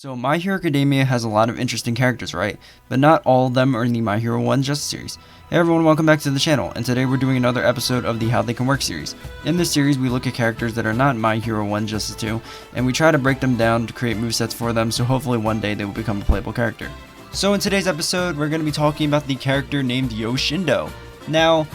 So My Hero Academia has a lot of interesting characters, right? But not all of them are in the My Hero 1 Justice series. Hey everyone, welcome back to the channel, and today we're doing another episode of the How They Can Work series. In this series, we look at characters that are not in My Hero 1 Justice 2, and we try to break them down to create movesets for them, so hopefully one day they will become a playable character. So in today's episode, we're going to be talking about the character named Yo Shindo. Now,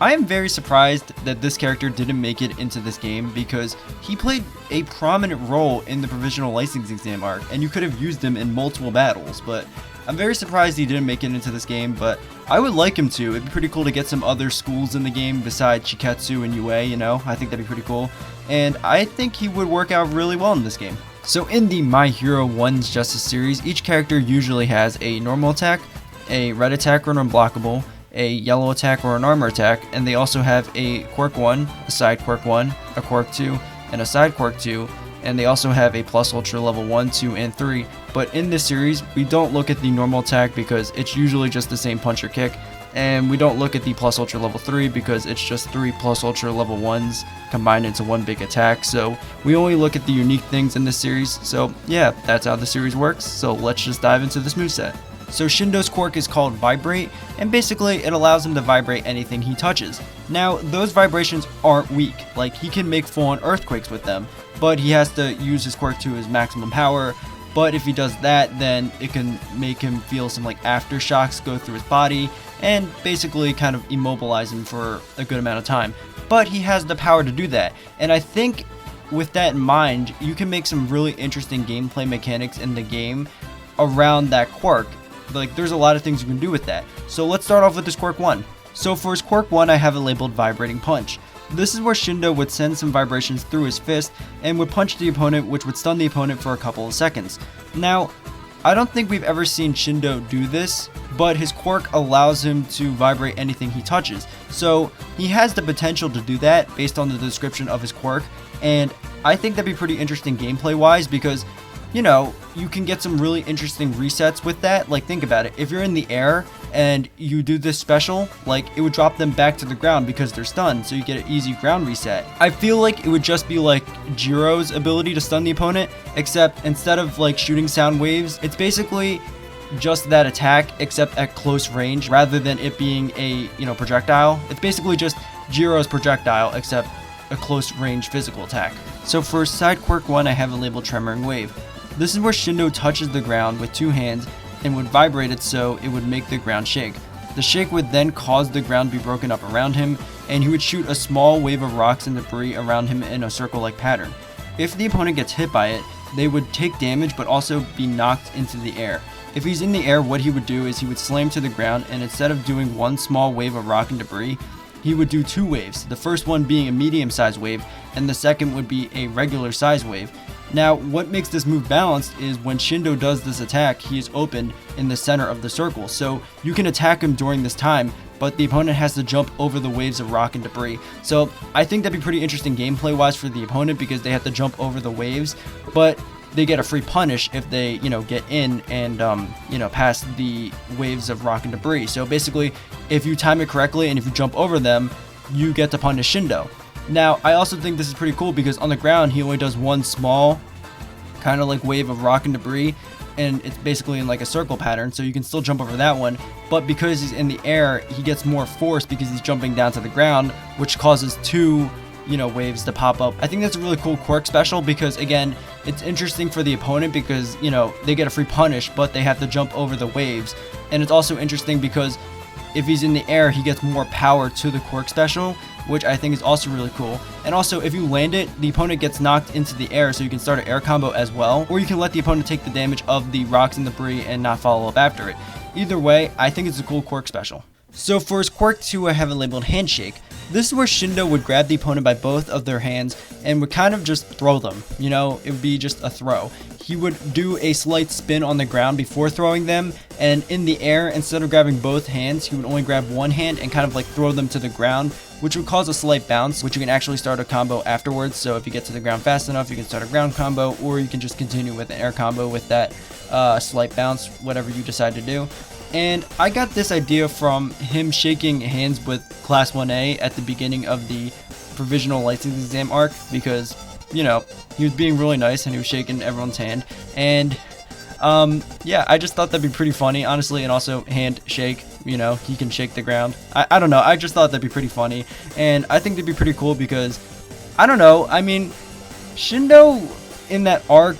I am very surprised that this character didn't make it into this game because he played a prominent role in the provisional license exam arc, and you could have used him in multiple battles, but I'm very surprised he didn't make it into this game, but I would like him to. It'd be pretty cool to get some other schools in the game besides Shiketsu and UA, you know? I think that'd be pretty cool, and I think he would work out really well in this game. So in the My Hero 1's Justice series, each character usually has a normal attack, a red attack or an unblockable, a yellow attack or an armor attack, and they also have a quirk 1, a side quirk 1, a quirk 2, and a side quirk 2, and they also have a plus ultra level 1, 2, and 3. But in this series, we don't look at the normal attack because it's usually just the same punch or kick, and we don't look at the plus ultra level 3 because it's just 3 plus ultra level 1s combined into one big attack. So we only look at the unique things in this series. So yeah, that's how the series works. So let's just dive into this moveset. So Shindo's quirk is called Vibrate, and basically it allows him to vibrate anything he touches. Now, those vibrations aren't weak, like he can make full-on earthquakes with them, but he has to use his quirk to his maximum power. But if he does that, then it can make him feel some like aftershocks go through his body and basically kind of immobilize him for a good amount of time. But he has the power to do that, and I think with that in mind, you can make some really interesting gameplay mechanics in the game around that quirk. Like, there's a lot of things you can do with that. So let's start off with this quirk 1. So for his quirk 1, I have it labeled Vibrating Punch. This is where Shindo would send some vibrations through his fist and would punch the opponent, which would stun the opponent for a couple of seconds. Now, I don't think we've ever seen Shindo do this, but his quirk allows him to vibrate anything he touches. So he has the potential to do that based on the description of his quirk, and I think that'd be pretty interesting gameplay wise because, you know, you can get some really interesting resets with that. Like, think about it. If you're in the air and you do this special, like, it would drop them back to the ground because they're stunned, so you get an easy ground reset. I feel like it would just be like Jiro's ability to stun the opponent, except instead of like shooting sound waves, it's basically just that attack except at close range rather than it being a, you know, projectile. It's basically just Jiro's projectile except a close range physical attack. So for side quirk 1, I have it labeled Tremoring Wave. This is where Shindo touches the ground with two hands and would vibrate it so it would make the ground shake. The shake would then cause the ground to be broken up around him, and he would shoot a small wave of rocks and debris around him in a circle-like pattern. If the opponent gets hit by it, they would take damage but also be knocked into the air. If he's in the air, what he would do is he would slam to the ground, and instead of doing one small wave of rock and debris, he would do two waves, the first one being a medium-sized wave, and the second would be a regular-sized wave. Now, what makes this move balanced is when Shindo does this attack, he is open in the center of the circle, so you can attack him during this time, but the opponent has to jump over the waves of rock and debris. So I think that'd be pretty interesting gameplay-wise for the opponent because they have to jump over the waves, but they get a free punish if they, you know, get in and, pass the waves of rock and debris. So basically, if you time it correctly and if you jump over them, you get to punish Shindo. Now, I also think this is pretty cool because on the ground, he only does one small kind of like wave of rock and debris, and it's basically in like a circle pattern, so you can still jump over that one. But because he's in the air, he gets more force because he's jumping down to the ground, which causes two, waves to pop up. I think that's a really cool quirk special because, again, it's interesting for the opponent because, they get a free punish, but they have to jump over the waves. And it's also interesting because if he's in the air, he gets more power to the quirk special, which I think is also really cool. And also, if you land it, the opponent gets knocked into the air, so you can start an air combo as well, or you can let the opponent take the damage of the rocks and debris and not follow up after it. Either way, I think it's a cool quirk special. So for his quirk 2, I have it labeled Handshake. This is where Shindo would grab the opponent by both of their hands and would kind of just throw them. It would be just a throw. He would do a slight spin on the ground before throwing them, and in the air, instead of grabbing both hands, he would only grab one hand and kind of like throw them to the ground, which would cause a slight bounce, which you can actually start a combo afterwards. So if you get to the ground fast enough, you can start a ground combo, or you can just continue with an air combo with that slight bounce, whatever you decide to do. And I got this idea from him shaking hands with Class 1A at the beginning of the provisional license exam arc because, he was being really nice and he was shaking everyone's hand. And Yeah, I just thought that'd be pretty funny, honestly, and also handshake. You know, he can shake the ground. I don't know. I just thought that'd be pretty funny, and I think that'd be pretty cool because I don't know. I mean, Shindo in that arc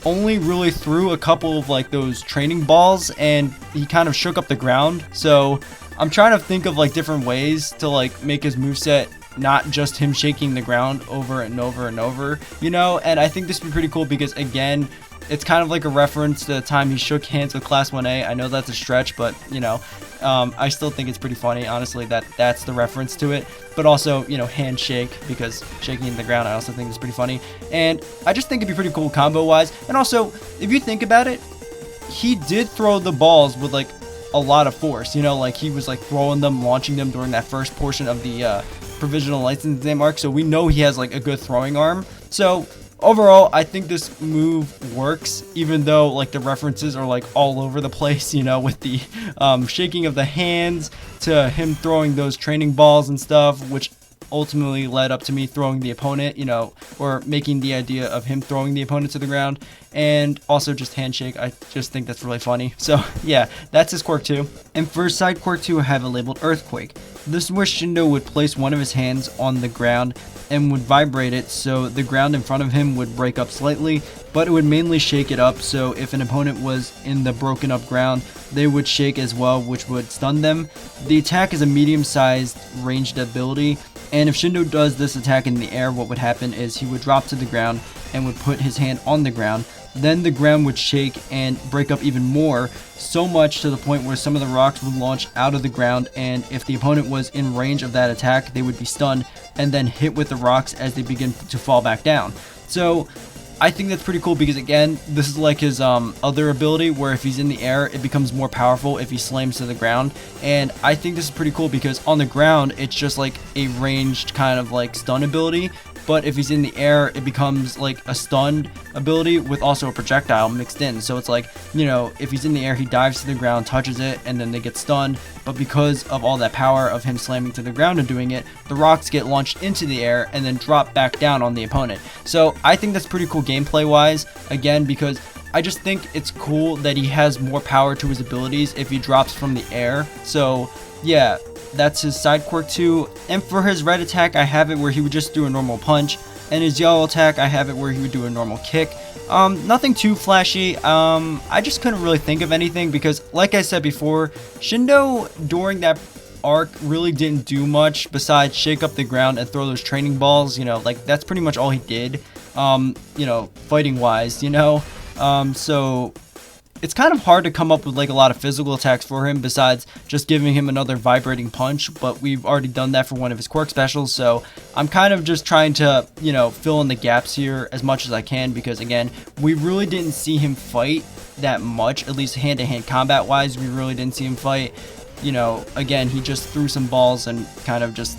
only really threw a couple of like those training balls, and he kind of shook up the ground. So I'm trying to think of like different ways to like make his moveset not just him shaking the ground over and over and over, you know. And I think this would be pretty cool because, again, it's kind of like a reference to the time he shook hands with Class 1A. I know that's a stretch, but, you know, I still think it's pretty funny, honestly, that that's the reference to it. But also, you know, handshake, because shaking the ground I also think is pretty funny. And I just think it'd be pretty cool combo-wise. And also, if you think about it, he did throw the balls with, like, a lot of force. You know, like, he was, like, throwing them, launching them during that first portion of the provisional license exam arc. So we know he has, like, a good throwing arm. So overall, I think this move works, even though like the references are like all over the place, you know, with the shaking of the hands to him throwing those training balls and stuff, which ultimately led up to me throwing the opponent, you know, or making the idea of him throwing the opponent to the ground, and also just handshake. I just think that's really funny. So yeah, that's his quirk 2. And for side quirk 2, I have it labeled Earthquake. This is where Shindo would place one of his hands on the ground and would vibrate it, so the ground in front of him would break up slightly, but it would mainly shake it up. So if an opponent was in the broken up ground, they would shake as well, which would stun them. The attack is a medium-sized ranged ability, and if Shindo does this attack in the air, what would happen is he would drop to the ground and would put his hand on the ground. Then the ground would shake and break up even more, so much to the point where some of the rocks would launch out of the ground, and if the opponent was in range of that attack, they would be stunned and then hit with the rocks as they begin to fall back down. So I think that's pretty cool because, again, this is like his other ability where if he's in the air, it becomes more powerful if he slams to the ground. And I think this is pretty cool because on the ground, it's just like a ranged kind of like stun ability. But if he's in the air, it becomes like a stunned ability with also a projectile mixed in. So it's like, you know, if he's in the air, he dives to the ground, touches it, and then they get stunned. But because of all that power of him slamming to the ground and doing it, the rocks get launched into the air and then drop back down on the opponent. So I think that's pretty cool gameplay wise, again, because I just think it's cool that he has more power to his abilities if he drops from the air. So yeah, that's his side quirk 2. And for his red attack, I have it where he would just do a normal punch, and his yellow attack, I have it where he would do a normal kick. Nothing too flashy. I just couldn't really think of anything because, like I said before, Shindo during that arc really didn't do much besides shake up the ground and throw those training balls. You know, like that's pretty much all he did. You know, fighting wise, you know. So it's kind of hard to come up with like a lot of physical attacks for him besides just giving him another vibrating punch, but we've already done that for one of his quirk specials. So I'm kind of just trying to, you know, fill in the gaps here as much as I can because, again, we really didn't see him fight that much, at least hand-to-hand combat wise. We really didn't see him fight. You know, again, he just threw some balls and kind of just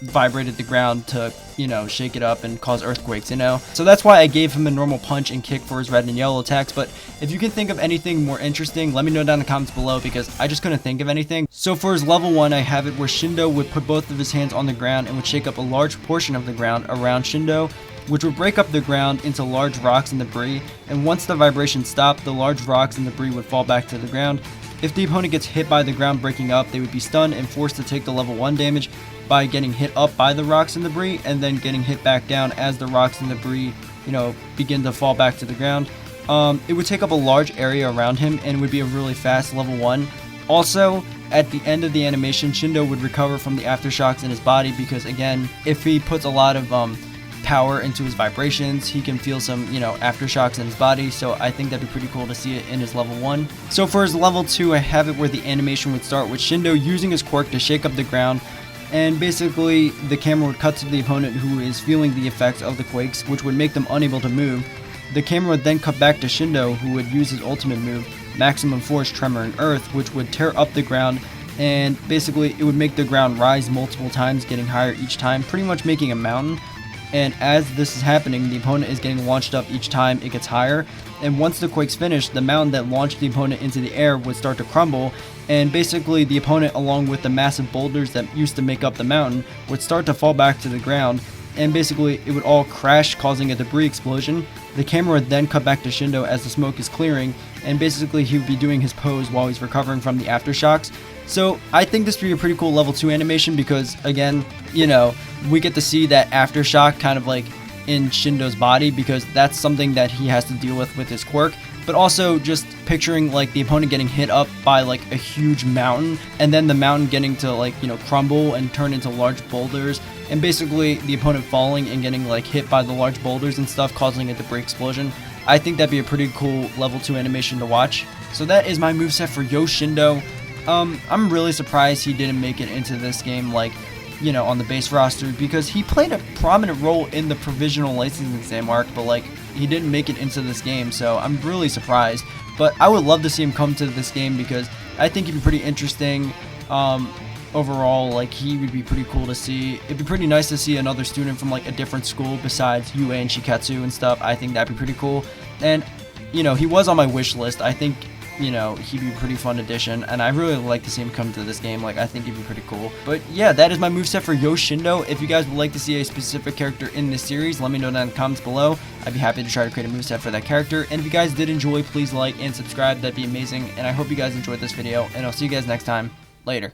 vibrated the ground to, you know, shake it up and cause earthquakes, you know. So that's why I gave him a normal punch and kick for his red and yellow attacks. But if you can think of anything more interesting, let me know down in the comments below because I just couldn't think of anything. So for his level 1, I have it where Shindo would put both of his hands on the ground and would shake up a large portion of the ground around Shindo, which would break up the ground into large rocks and debris. And once the vibration stopped, the large rocks and debris would fall back to the ground. If the opponent gets hit by the ground breaking up, they would be stunned and forced to take the level 1 damage by getting hit up by the rocks and debris and then getting hit back down as the rocks and debris, you know, begin to fall back to the ground. It would take up a large area around him and would be a really fast level 1. Also, at the end of the animation, Shindo would recover from the aftershocks in his body because, again, if he puts a lot of power into his vibrations, he can feel some, you know, aftershocks in his body. So I think that'd be pretty cool to see it in his level 1. So for his level 2, I have it where the animation would start with Shindo using his quirk to shake up the ground, and basically the camera would cut to the opponent who is feeling the effects of the quakes, which would make them unable to move. The camera would then cut back to Shindo, who would use his ultimate move, Maximum Force Tremor in Earth, which would tear up the ground, and basically it would make the ground rise multiple times, getting higher each time, pretty much making a mountain. And as this is happening, the opponent is getting launched up each time it gets higher. And once the quake's finished, the mountain that launched the opponent into the air would start to crumble. And basically the opponent, along with the massive boulders that used to make up the mountain, would start to fall back to the ground. And basically it would all crash, causing a debris explosion. The camera would then cut back to Shindo as the smoke is clearing, and basically he would be doing his pose while he's recovering from the aftershocks. So I think this would be a pretty cool level 2 animation because, again, you know, we get to see that aftershock kind of like in Shindo's body, because that's something that he has to deal with his quirk. But also just picturing like the opponent getting hit up by like a huge mountain, and then the mountain getting to like, you know, crumble and turn into large boulders, and basically the opponent falling and getting like hit by the large boulders and stuff, causing a debris explosion. I think that'd be a pretty cool level 2 animation to watch. So that is my moveset for Yo Shindo. I'm really surprised he didn't make it into this game, like, you know, on the base roster, because he played a prominent role in the provisional licensing exam arc, but like he didn't make it into this game, so I'm really surprised. But I would love to see him come to this game because I think he'd be pretty interesting. Overall, like, he would be pretty cool to see. It'd be pretty nice to see another student from like a different school besides UA and Shiketsu and stuff. I think that'd be pretty cool. And, you know, he was on my wish list. I think, you know, he'd be a pretty fun addition, and I really would like to see him come to this game. Like, I think he'd be pretty cool. But yeah, that is my moveset for Yo Shindo. If you guys would like to see a specific character in this series, let me know down in the comments below. I'd be happy to try to create a moveset for that character. And if you guys did enjoy, please like and subscribe. That'd be amazing. And I hope you guys enjoyed this video, and I'll see you guys next time. Later.